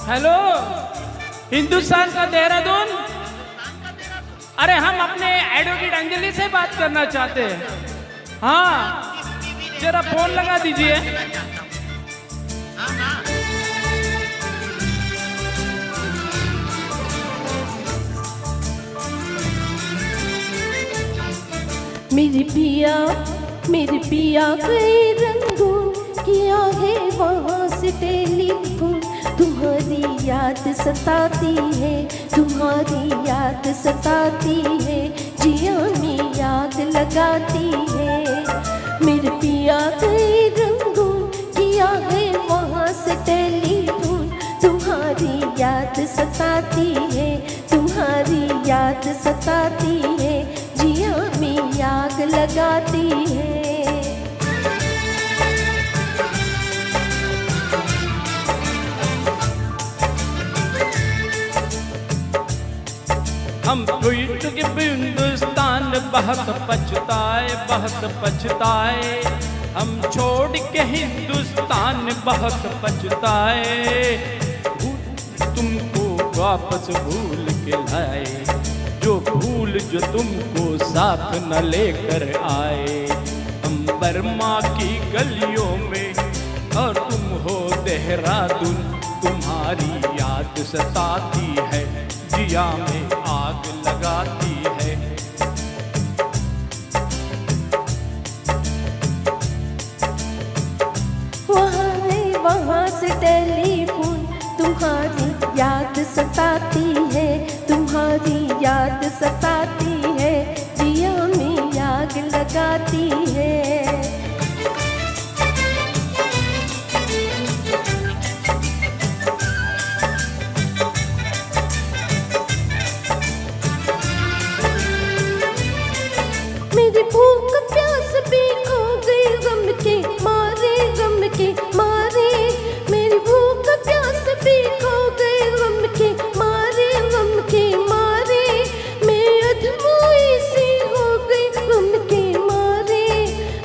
Hello, Hindustan का देहरादून। अरे हम अपने एडवोकेट अंजलि से बात करना चाहते हैं। हाँ, जरा फोन लगा दीजिए। मेरे पिया कई रंगों किया है वहाँ से टेलीफोन। तुम्हारी याद सताती है, तुम्हारी याद सताती है, जिया में याद लगाती है। मेरे पिया कई रंगों किया है वहाँ से टेलीफोन। तुम्हारी याद सताती है, तुम्हारी याद सताती है, जिया में आग लगाती है। हम ट्वीट के हिंदुस्तान बहुत पछताए। हम छोड़ के हिंदुस्तान बहुत पछताए। तुमको वापस भूल के लाए, जो भूल जो तुमको साथ न लेकर आए। हम बर्मा की गलियों में और तुम हो देहरादून। तुम्हारी याद सताती है, जिया में आग लगाती है। वहाँ से टेलीफोन। तुम्हारी याद सताती है, तुम्हारी याद सताती है, जिया में आग लगाती है। मेरी भूख प्यास भी खो गई गम के मारे, गम के मारे। मेरी भूख प्यास भी खो गई गम के मारे, गम के मारे। मैं अधमोई सी हो गई गम के मारे,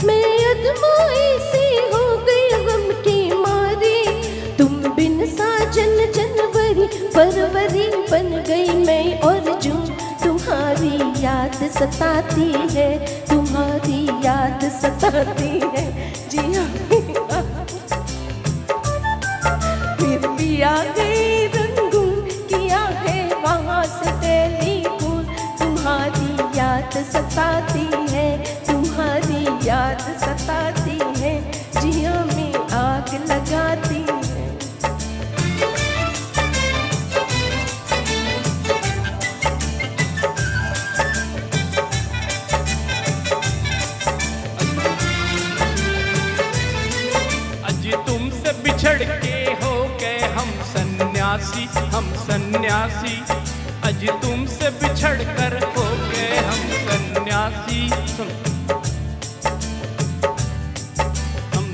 मैं अधमोई सी हो गई गम के मारे। तुम बिन साजन जनवरी फरवरी बन गई मैं और जून। तुम्हारी याद सताती है, तुम्हारी याद सताती है, जिया फिर पिया गई रंगून किया है वहाँ से टेलीफोन। तुम्हारी याद सताती है, तुम्हारी याद सताती है, जिया में आग लगाती है। तुमसे बिछड़ के हो गए हम सन्यासी, हम सन्यासी। अज तुमसे बिछड़ कर हो गए हम सन्यासी। हम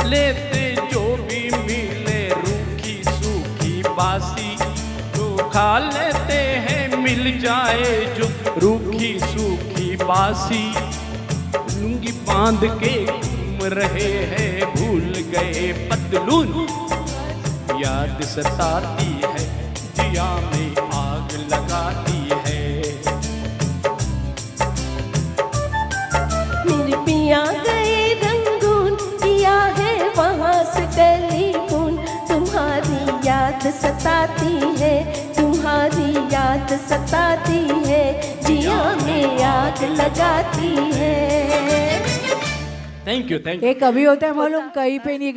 लेते जो भी मिले रूखी सूखी बासी, तो खा लेते हैं मिल जाए जो रूखी सूखी बासी। लुंगी बांध के रहे हैं भूल गए पतलून। याद सताती है, जिया में आग लगाती है। मेरे पिया गए रंगून किया है वहाँ से टेलीफोन। तुम्हारी याद सताती है, तुम्हारी याद सताती है, जिया में आग लगाती है। Thank you. एक कवि होता है मालूम, कहीं पे नहीं